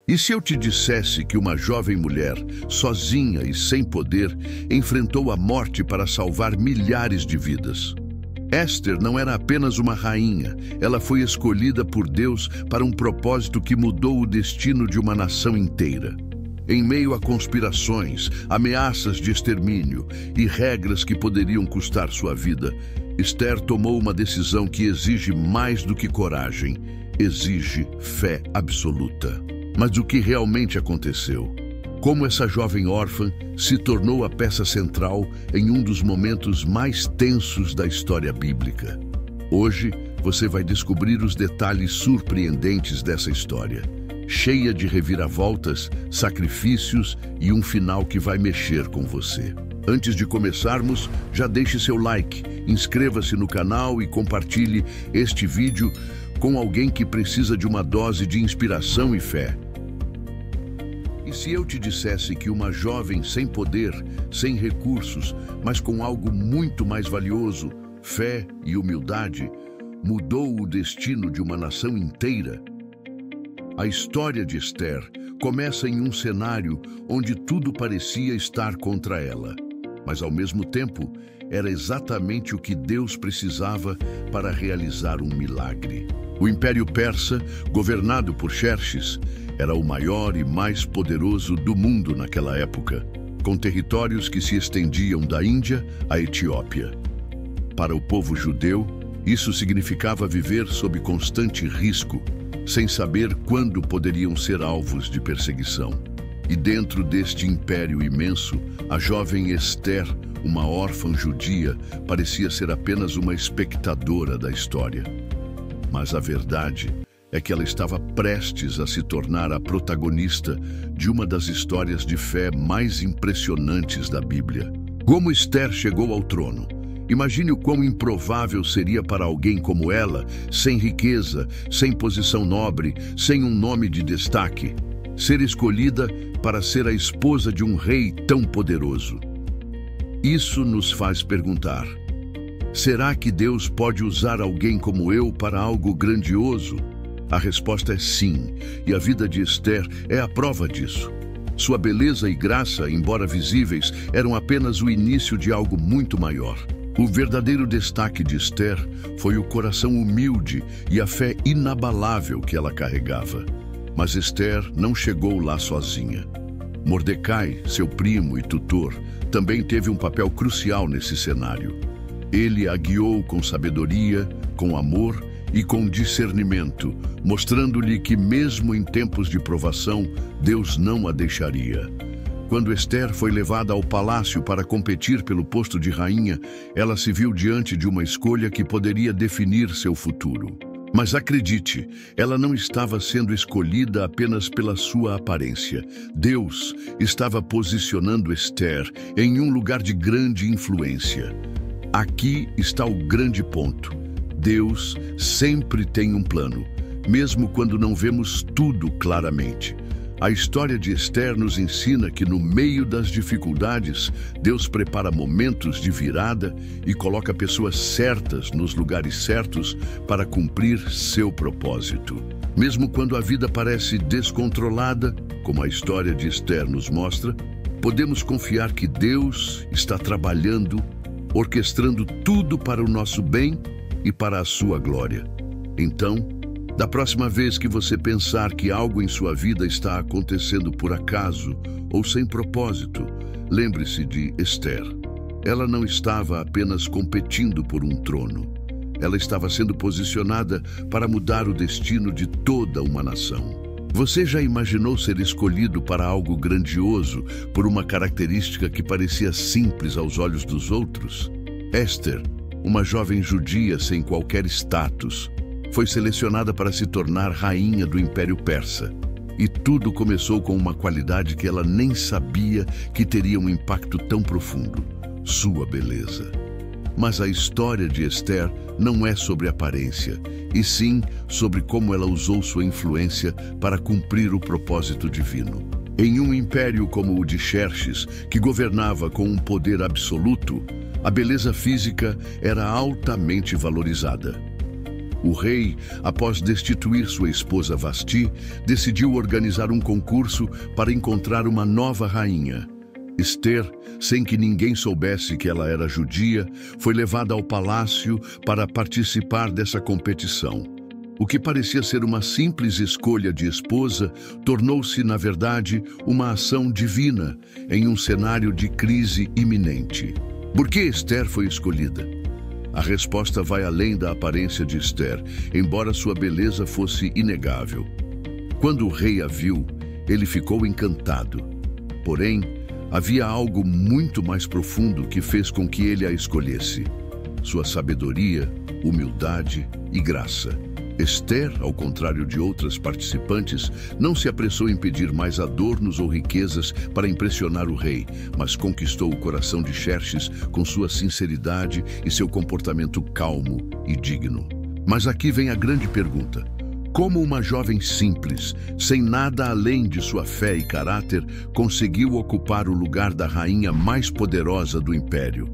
E se eu te dissesse que uma jovem mulher, sozinha e sem poder, enfrentou a morte para salvar milhares de vidas? Esther não era apenas uma rainha, ela foi escolhida por Deus para um propósito que mudou o destino de uma nação inteira. Em meio a conspirações, ameaças de extermínio e regras que poderiam custar sua vida, Esther tomou uma decisão que exige mais do que coragem, exige fé absoluta. Mas o que realmente aconteceu? Como essa jovem órfã se tornou a peça central em um dos momentos mais tensos da história bíblica? Hoje, você vai descobrir os detalhes surpreendentes dessa história, cheia de reviravoltas, sacrifícios e um final que vai mexer com você. Antes de começarmos, já deixe seu like, inscreva-se no canal e compartilhe este vídeo com alguém que precisa de uma dose de inspiração e fé. E se eu te dissesse que uma jovem sem poder, sem recursos, mas com algo muito mais valioso, fé e humildade, mudou o destino de uma nação inteira? A história de Esther começa em um cenário onde tudo parecia estar contra ela, mas ao mesmo tempo era exatamente o que Deus precisava para realizar um milagre. O Império Persa, governado por Xerxes, era o maior e mais poderoso do mundo naquela época, com territórios que se estendiam da Índia à Etiópia. Para o povo judeu, isso significava viver sob constante risco, sem saber quando poderiam ser alvos de perseguição. E dentro deste império imenso, a jovem Esther, uma órfã judia, parecia ser apenas uma espectadora da história. Mas a verdade é que ela estava prestes a se tornar a protagonista de uma das histórias de fé mais impressionantes da Bíblia. Como Esther chegou ao trono? Imagine o quão improvável seria para alguém como ela, sem riqueza, sem posição nobre, sem um nome de destaque, ser escolhida para ser a esposa de um rei tão poderoso. Isso nos faz perguntar: será que Deus pode usar alguém como eu para algo grandioso? A resposta é sim, e a vida de Esther é a prova disso. Sua beleza e graça, embora visíveis, eram apenas o início de algo muito maior. O verdadeiro destaque de Esther foi o coração humilde e a fé inabalável que ela carregava. Mas Esther não chegou lá sozinha. Mordecai, seu primo e tutor, também teve um papel crucial nesse cenário. Ele a guiou com sabedoria, com amor e com discernimento, mostrando-lhe que mesmo em tempos de provação, Deus não a deixaria. Quando Esther foi levada ao palácio para competir pelo posto de rainha, ela se viu diante de uma escolha que poderia definir seu futuro. Mas acredite, ela não estava sendo escolhida apenas pela sua aparência. Deus estava posicionando Esther em um lugar de grande influência. Aqui está o grande ponto. Deus sempre tem um plano, mesmo quando não vemos tudo claramente. A história de Esther nos ensina que no meio das dificuldades, Deus prepara momentos de virada e coloca pessoas certas nos lugares certos para cumprir seu propósito. Mesmo quando a vida parece descontrolada, como a história de Esther nos mostra, podemos confiar que Deus está trabalhando, orquestrando tudo para o nosso bem e para a sua glória. Então, da próxima vez que você pensar que algo em sua vida está acontecendo por acaso ou sem propósito, lembre-se de Esther. Ela não estava apenas competindo por um trono. Ela estava sendo posicionada para mudar o destino de toda uma nação. Você já imaginou ser escolhido para algo grandioso por uma característica que parecia simples aos olhos dos outros? Esther, uma jovem judia sem qualquer status, foi selecionada para se tornar rainha do Império Persa. E tudo começou com uma qualidade que ela nem sabia que teria um impacto tão profundo: sua beleza. Mas a história de Esther não é sobre aparência, e sim sobre como ela usou sua influência para cumprir o propósito divino. Em um império como o de Xerxes, que governava com um poder absoluto, a beleza física era altamente valorizada. O rei, após destituir sua esposa Vasti, decidiu organizar um concurso para encontrar uma nova rainha. Esther, sem que ninguém soubesse que ela era judia, foi levada ao palácio para participar dessa competição. O que parecia ser uma simples escolha de esposa tornou-se, na verdade, uma ação divina em um cenário de crise iminente. Por que Esther foi escolhida? A resposta vai além da aparência de Esther, embora sua beleza fosse inegável. Quando o rei a viu, ele ficou encantado. Porém, havia algo muito mais profundo que fez com que ele a escolhesse: sua sabedoria, humildade e graça. Esther, ao contrário de outras participantes, não se apressou em pedir mais adornos ou riquezas para impressionar o rei, mas conquistou o coração de Xerxes com sua sinceridade e seu comportamento calmo e digno. Mas aqui vem a grande pergunta: como uma jovem simples, sem nada além de sua fé e caráter, conseguiu ocupar o lugar da rainha mais poderosa do império?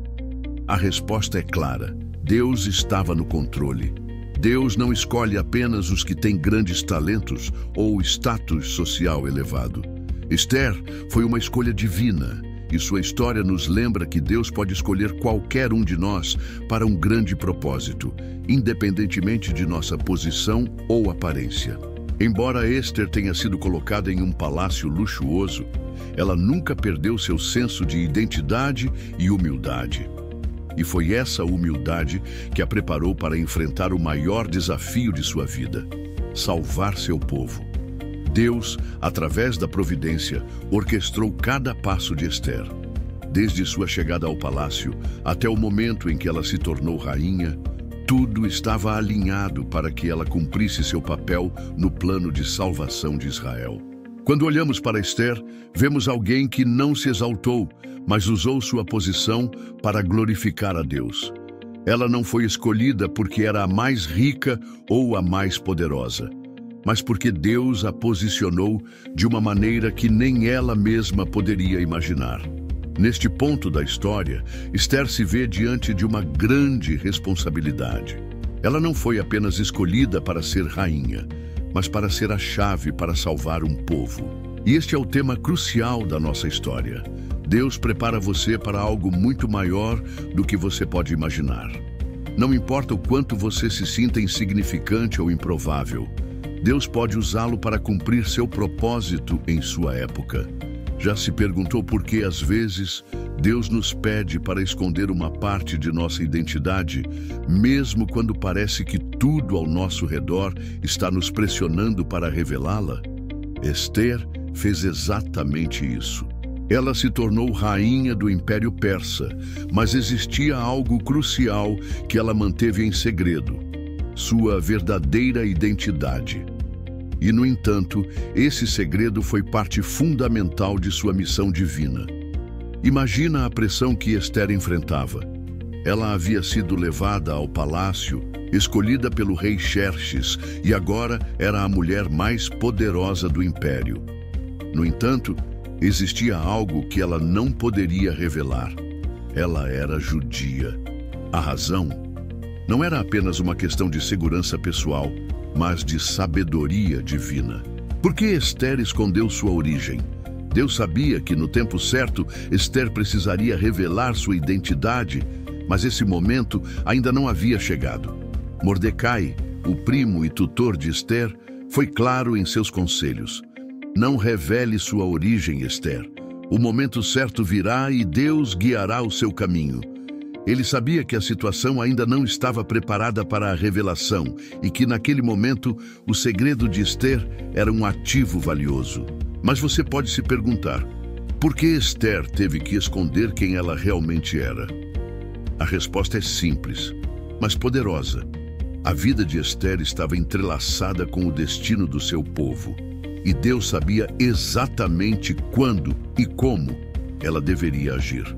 A resposta é clara: Deus estava no controle. Deus não escolhe apenas os que têm grandes talentos ou status social elevado. Esther foi uma escolha divina, e sua história nos lembra que Deus pode escolher qualquer um de nós para um grande propósito, independentemente de nossa posição ou aparência. Embora Esther tenha sido colocada em um palácio luxuoso, ela nunca perdeu seu senso de identidade e humildade. E foi essa humildade que a preparou para enfrentar o maior desafio de sua vida: salvar seu povo. Deus, através da providência, orquestrou cada passo de Esther. Desde sua chegada ao palácio até o momento em que ela se tornou rainha, tudo estava alinhado para que ela cumprisse seu papel no plano de salvação de Israel. Quando olhamos para Esther, vemos alguém que não se exaltou, mas usou sua posição para glorificar a Deus. Ela não foi escolhida porque era a mais rica ou a mais poderosa, mas porque Deus a posicionou de uma maneira que nem ela mesma poderia imaginar. Neste ponto da história, Esther se vê diante de uma grande responsabilidade. Ela não foi apenas escolhida para ser rainha, mas para ser a chave para salvar um povo. E este é o tema crucial da nossa história. Deus prepara você para algo muito maior do que você pode imaginar. Não importa o quanto você se sinta insignificante ou improvável, Deus pode usá-lo para cumprir seu propósito em sua época. Já se perguntou por que, às vezes, Deus nos pede para esconder uma parte de nossa identidade, mesmo quando parece que tudo ao nosso redor está nos pressionando para revelá-la? Esther fez exatamente isso. Ela se tornou rainha do Império Persa, mas existia algo crucial que ela manteve em segredo: sua verdadeira identidade. E, no entanto, esse segredo foi parte fundamental de sua missão divina. Imagina a pressão que Esther enfrentava. Ela havia sido levada ao palácio, escolhida pelo rei Xerxes, e agora era a mulher mais poderosa do império. No entanto, existia algo que ela não poderia revelar. Ela era judia. A razão não era apenas uma questão de segurança pessoal, mas de sabedoria divina. Por que Esther escondeu sua origem? Deus sabia que no tempo certo Esther precisaria revelar sua identidade, mas esse momento ainda não havia chegado. Mordecai, o primo e tutor de Esther, foi claro em seus conselhos: não revele sua origem, Esther. O momento certo virá e Deus guiará o seu caminho. Ele sabia que a situação ainda não estava preparada para a revelação e que, naquele momento, o segredo de Esther era um ativo valioso. Mas você pode se perguntar: por que Esther teve que esconder quem ela realmente era? A resposta é simples, mas poderosa. A vida de Esther estava entrelaçada com o destino do seu povo, e Deus sabia exatamente quando e como ela deveria agir.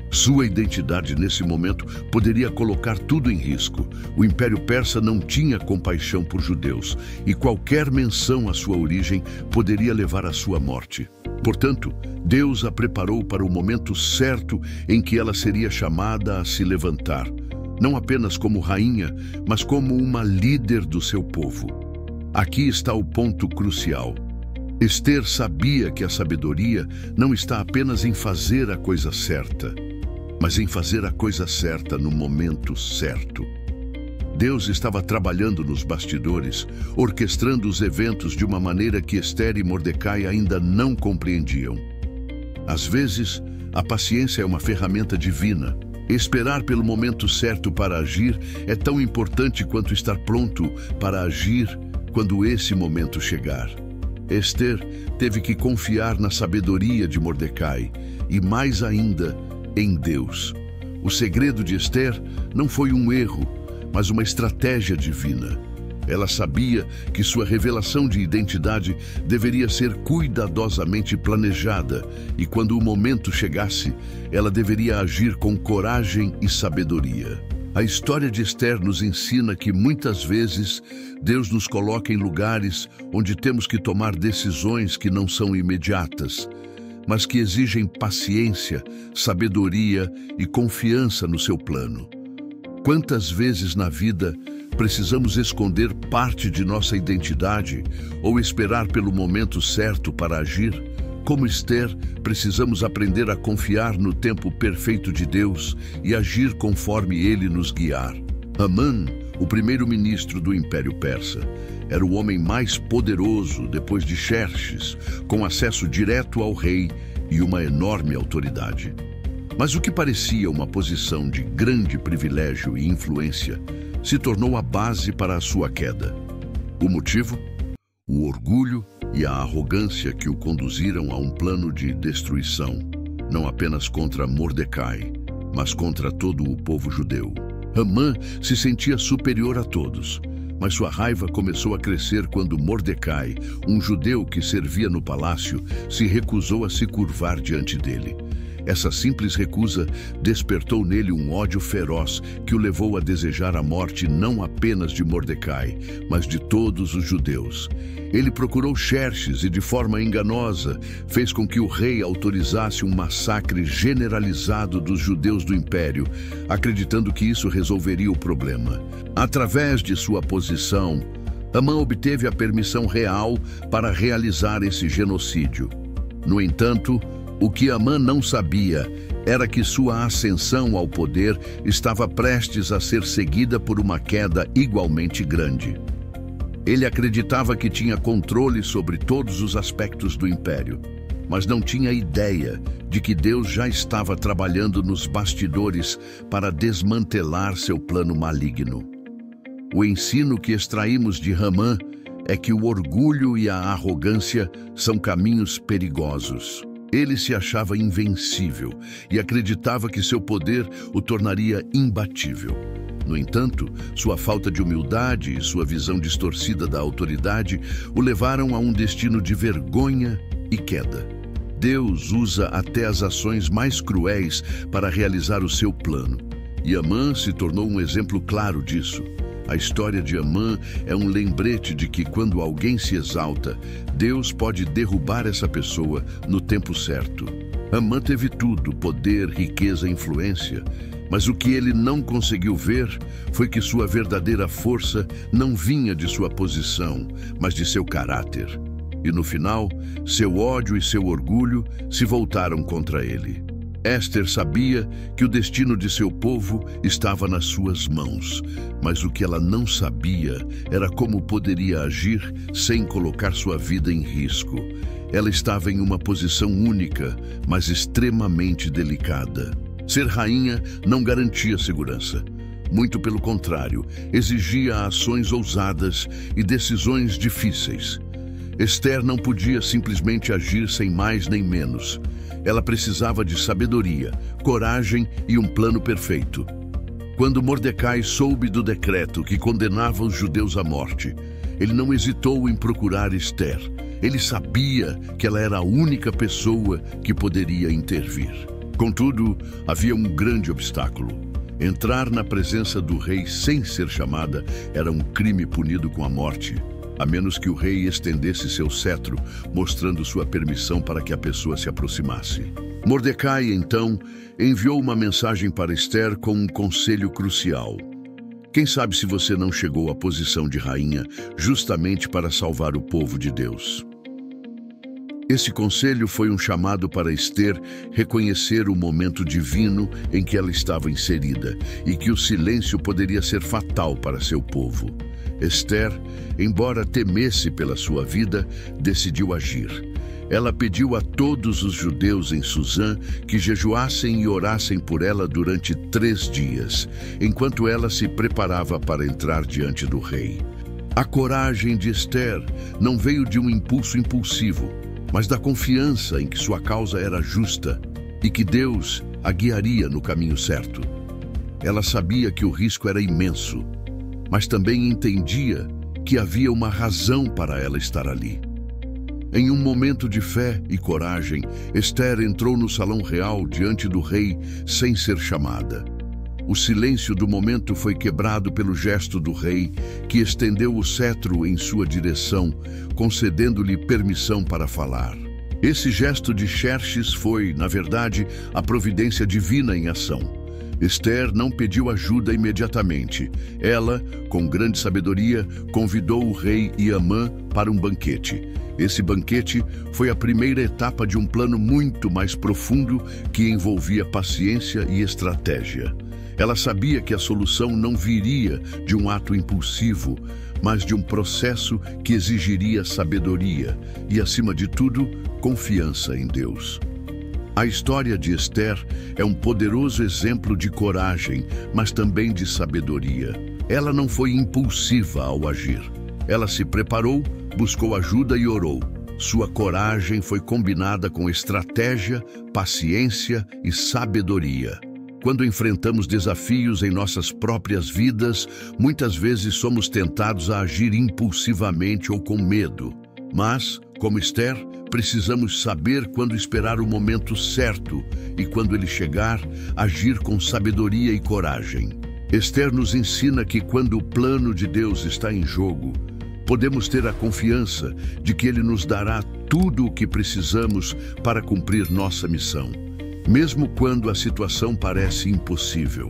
Sua identidade nesse momento poderia colocar tudo em risco. O Império Persa não tinha compaixão por judeus, e qualquer menção à sua origem poderia levar à sua morte. Portanto, Deus a preparou para o momento certo em que ela seria chamada a se levantar. não apenas como rainha, mas como uma líder do seu povo. Aqui está o ponto crucial. Ester sabia que a sabedoria não está apenas em fazer a coisa certa, mas em fazer a coisa certa no momento certo. Deus estava trabalhando nos bastidores, orquestrando os eventos de uma maneira que Ester e Mordecai ainda não compreendiam. Às vezes, a paciência é uma ferramenta divina. Esperar pelo momento certo para agir é tão importante quanto estar pronto para agir quando esse momento chegar. Ester teve que confiar na sabedoria de Mordecai e, mais ainda, em Deus. O segredo de Ester não foi um erro, mas uma estratégia divina. Ela sabia que sua revelação de identidade deveria ser cuidadosamente planejada e, quando o momento chegasse, ela deveria agir com coragem e sabedoria. A história de Ester nos ensina que, muitas vezes, Deus nos coloca em lugares onde temos que tomar decisões que não são imediatas, mas que exigem paciência, sabedoria e confiança no seu plano. Quantas vezes na vida precisamos esconder parte de nossa identidade ou esperar pelo momento certo para agir? Como Ester, precisamos aprender a confiar no tempo perfeito de Deus e agir conforme Ele nos guiar. Amã, o primeiro-ministro do Império Persa, era o homem mais poderoso depois de Xerxes, com acesso direto ao rei e uma enorme autoridade. Mas o que parecia uma posição de grande privilégio e influência se tornou a base para a sua queda. O motivo? O orgulho e a arrogância que o conduziram a um plano de destruição, não apenas contra Mordecai, mas contra todo o povo judeu. Amã se sentia superior a todos, mas sua raiva começou a crescer quando Mordecai, um judeu que servia no palácio, se recusou a se curvar diante dele. Essa simples recusa despertou nele um ódio feroz que o levou a desejar a morte não apenas de Mordecai, mas de todos os judeus. Ele procurou Xerxes e, de forma enganosa, fez com que o rei autorizasse um massacre generalizado dos judeus do império, acreditando que isso resolveria o problema. Através de sua posição, Amã obteve a permissão real para realizar esse genocídio. No entanto, o que Amã não sabia era que sua ascensão ao poder estava prestes a ser seguida por uma queda igualmente grande. Ele acreditava que tinha controle sobre todos os aspectos do império, mas não tinha ideia de que Deus já estava trabalhando nos bastidores para desmantelar seu plano maligno. O ensino que extraímos de Amã é que o orgulho e a arrogância são caminhos perigosos. Ele se achava invencível e acreditava que seu poder o tornaria imbatível. No entanto, sua falta de humildade e sua visão distorcida da autoridade o levaram a um destino de vergonha e queda. Deus usa até as ações mais cruéis para realizar o seu plano, e Amã se tornou um exemplo claro disso. A história de Amã é um lembrete de que, quando alguém se exalta, Deus pode derrubar essa pessoa no tempo certo. Amã teve tudo: poder, riqueza e influência. Mas o que ele não conseguiu ver foi que sua verdadeira força não vinha de sua posição, mas de seu caráter. E no final, seu ódio e seu orgulho se voltaram contra ele. Ester sabia que o destino de seu povo estava nas suas mãos, mas o que ela não sabia era como poderia agir sem colocar sua vida em risco. Ela estava em uma posição única, mas extremamente delicada. Ser rainha não garantia segurança. Muito pelo contrário, exigia ações ousadas e decisões difíceis. Ester não podia simplesmente agir sem mais nem menos. Ela precisava de sabedoria, coragem e um plano perfeito. Quando Mordecai soube do decreto que condenava os judeus à morte, ele não hesitou em procurar Ester. Ele sabia que ela era a única pessoa que poderia intervir. Contudo, havia um grande obstáculo. Entrar na presença do rei sem ser chamada era um crime punido com a morte. a menos que o rei estendesse seu cetro, mostrando sua permissão para que a pessoa se aproximasse. Mordecai, então, enviou uma mensagem para Ester com um conselho crucial. Quem sabe se você não chegou à posição de rainha justamente para salvar o povo de Deus? Esse conselho foi um chamado para Ester reconhecer o momento divino em que ela estava inserida e que o silêncio poderia ser fatal para seu povo. Ester, embora temesse pela sua vida, decidiu agir. Ela pediu a todos os judeus em Susã que jejuassem e orassem por ela durante 3 dias, enquanto ela se preparava para entrar diante do rei. A coragem de Ester não veio de um impulso impulsivo, mas da confiança em que sua causa era justa e que Deus a guiaria no caminho certo. Ela sabia que o risco era imenso, mas também entendia que havia uma razão para ela estar ali. Em um momento de fé e coragem, Ester entrou no salão real diante do rei sem ser chamada. O silêncio do momento foi quebrado pelo gesto do rei, que estendeu o cetro em sua direção, concedendo-lhe permissão para falar. Esse gesto de Xerxes foi, na verdade, a providência divina em ação. Ester não pediu ajuda imediatamente. Ela, com grande sabedoria, convidou o rei e Amã para um banquete. Esse banquete foi a primeira etapa de um plano muito mais profundo que envolvia paciência e estratégia. Ela sabia que a solução não viria de um ato impulsivo, mas de um processo que exigiria sabedoria e, acima de tudo, confiança em Deus. A história de Ester é um poderoso exemplo de coragem, mas também de sabedoria. Ela não foi impulsiva ao agir. Ela se preparou, buscou ajuda e orou. Sua coragem foi combinada com estratégia, paciência e sabedoria. Quando enfrentamos desafios em nossas próprias vidas, muitas vezes somos tentados a agir impulsivamente ou com medo. Mas, como Ester, precisamos saber quando esperar o momento certo e, quando ele chegar, agir com sabedoria e coragem. Ester nos ensina que quando o plano de Deus está em jogo, podemos ter a confiança de que Ele nos dará tudo o que precisamos para cumprir nossa missão. Mesmo quando a situação parece impossível,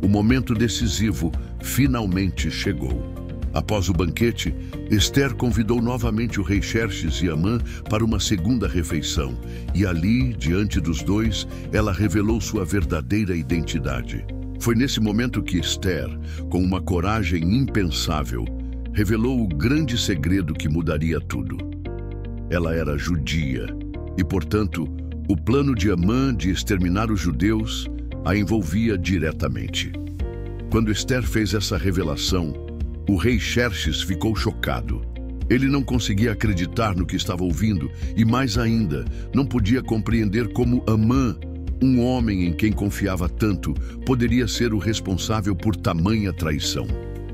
o momento decisivo finalmente chegou. Após o banquete, Ester convidou novamente o rei Xerxes e Amã para uma segunda refeição, e ali, diante dos dois, ela revelou sua verdadeira identidade. Foi nesse momento que Ester, com uma coragem impensável, revelou o grande segredo que mudaria tudo. Ela era judia e, portanto, o plano de Amã de exterminar os judeus a envolvia diretamente. Quando Ester fez essa revelação, o rei Xerxes ficou chocado. Ele não conseguia acreditar no que estava ouvindo e, mais ainda, não podia compreender como Amã, um homem em quem confiava tanto, poderia ser o responsável por tamanha traição.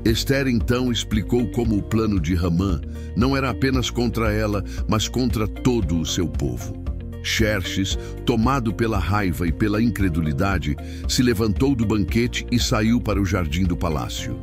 Ester então explicou como o plano de Amã não era apenas contra ela, mas contra todo o seu povo. Xerxes, tomado pela raiva e pela incredulidade, se levantou do banquete e saiu para o jardim do palácio.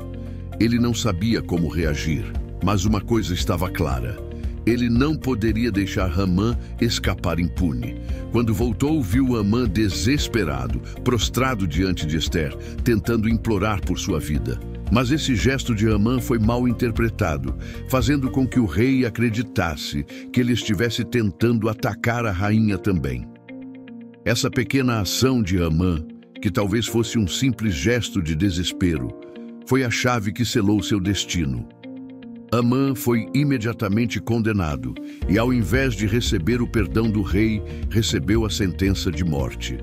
Ele não sabia como reagir, mas uma coisa estava clara. Ele não poderia deixar Amã escapar impune. Quando voltou, viu Amã desesperado, prostrado diante de Ester, tentando implorar por sua vida. Mas esse gesto de Amã foi mal interpretado, fazendo com que o rei acreditasse que ele estivesse tentando atacar a rainha também. Essa pequena ação de Amã, que talvez fosse um simples gesto de desespero, foi a chave que selou seu destino. Amã foi imediatamente condenado e, ao invés de receber o perdão do rei, recebeu a sentença de morte.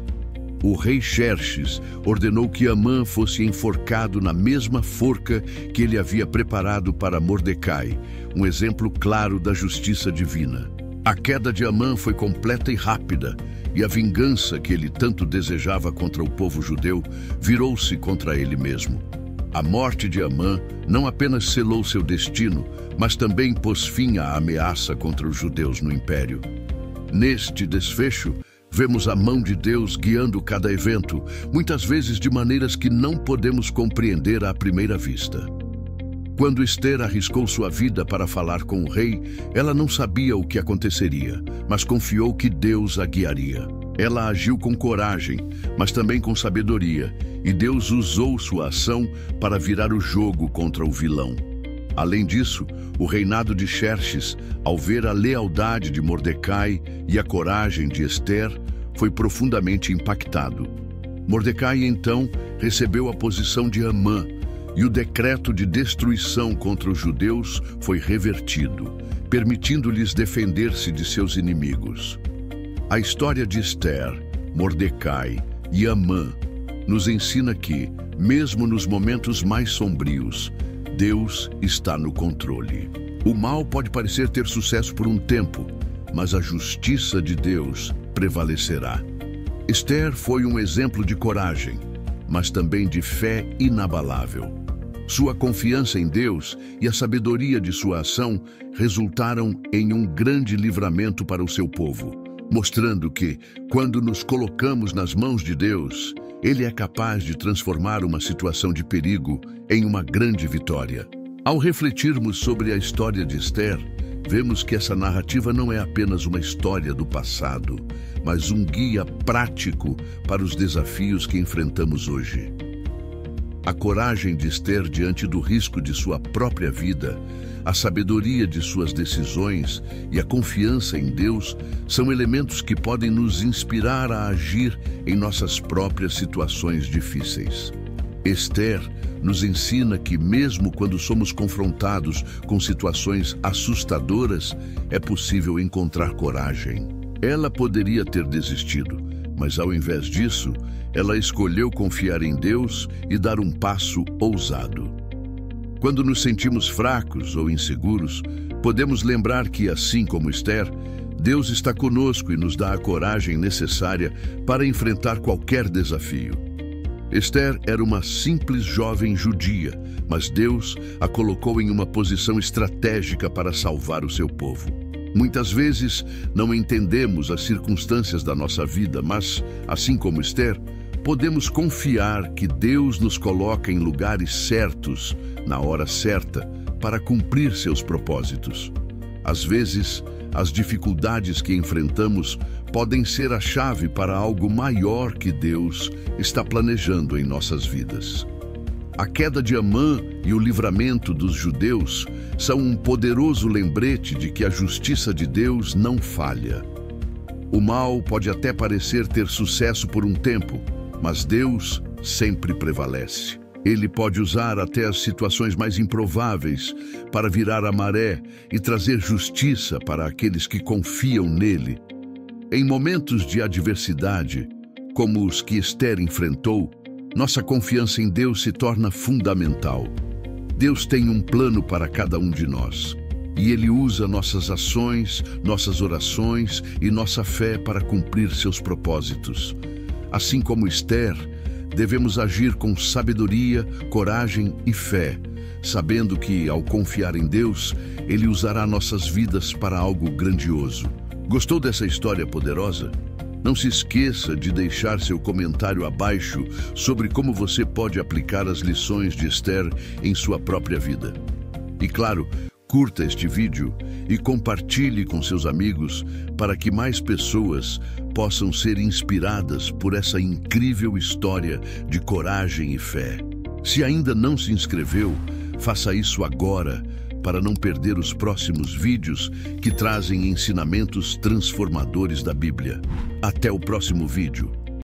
O rei Xerxes ordenou que Amã fosse enforcado na mesma forca que ele havia preparado para Mordecai, um exemplo claro da justiça divina. A queda de Amã foi completa e rápida, e a vingança que ele tanto desejava contra o povo judeu virou-se contra ele mesmo. A morte de Amã não apenas selou seu destino, mas também pôs fim à ameaça contra os judeus no império. Neste desfecho, vemos a mão de Deus guiando cada evento, muitas vezes de maneiras que não podemos compreender à primeira vista. Quando Ester arriscou sua vida para falar com o rei, ela não sabia o que aconteceria, mas confiou que Deus a guiaria. Ela agiu com coragem, mas também com sabedoria, e Deus usou sua ação para virar o jogo contra o vilão. Além disso, o reinado de Xerxes, ao ver a lealdade de Mordecai e a coragem de Ester, foi profundamente impactado. Mordecai, então, recebeu a posição de Amã, e o decreto de destruição contra os judeus foi revertido, permitindo-lhes defender-se de seus inimigos. A história de Ester, Mordecai e Amã nos ensina que, mesmo nos momentos mais sombrios, Deus está no controle. O mal pode parecer ter sucesso por um tempo, mas a justiça de Deus prevalecerá. Ester foi um exemplo de coragem, mas também de fé inabalável. Sua confiança em Deus e a sabedoria de sua ação resultaram em um grande livramento para o seu povo, mostrando que, quando nos colocamos nas mãos de Deus, Ele é capaz de transformar uma situação de perigo em uma grande vitória. Ao refletirmos sobre a história de Ester, vemos que essa narrativa não é apenas uma história do passado, mas um guia prático para os desafios que enfrentamos hoje. A coragem de Ester diante do risco de sua própria vida, a sabedoria de suas decisões e a confiança em Deus são elementos que podem nos inspirar a agir em nossas próprias situações difíceis. Ester nos ensina que, mesmo quando somos confrontados com situações assustadoras, é possível encontrar coragem. Ela poderia ter desistido, mas ao invés disso, ela escolheu confiar em Deus e dar um passo ousado. Quando nos sentimos fracos ou inseguros, podemos lembrar que, assim como Ester, Deus está conosco e nos dá a coragem necessária para enfrentar qualquer desafio. Ester era uma simples jovem judia, mas Deus a colocou em uma posição estratégica para salvar o seu povo. Muitas vezes não entendemos as circunstâncias da nossa vida, mas, assim como Ester, podemos confiar que Deus nos coloca em lugares certos, na hora certa, para cumprir seus propósitos. Às vezes, as dificuldades que enfrentamos podem ser a chave para algo maior que Deus está planejando em nossas vidas. A queda de Amã e o livramento dos judeus são um poderoso lembrete de que a justiça de Deus não falha. O mal pode até parecer ter sucesso por um tempo, mas Deus sempre prevalece. Ele pode usar até as situações mais improváveis para virar a maré e trazer justiça para aqueles que confiam nele. Em momentos de adversidade, como os que Ester enfrentou, nossa confiança em Deus se torna fundamental. Deus tem um plano para cada um de nós, e Ele usa nossas ações, nossas orações e nossa fé para cumprir seus propósitos. Assim como Ester, devemos agir com sabedoria, coragem e fé, sabendo que, ao confiar em Deus, Ele usará nossas vidas para algo grandioso. Gostou dessa história poderosa? Não se esqueça de deixar seu comentário abaixo sobre como você pode aplicar as lições de Ester em sua própria vida. E claro, curta este vídeo e compartilhe com seus amigos para que mais pessoas possam ser inspiradas por essa incrível história de coragem e fé. Se ainda não se inscreveu, faça isso agora para não perder os próximos vídeos que trazem ensinamentos transformadores da Bíblia. Até o próximo vídeo.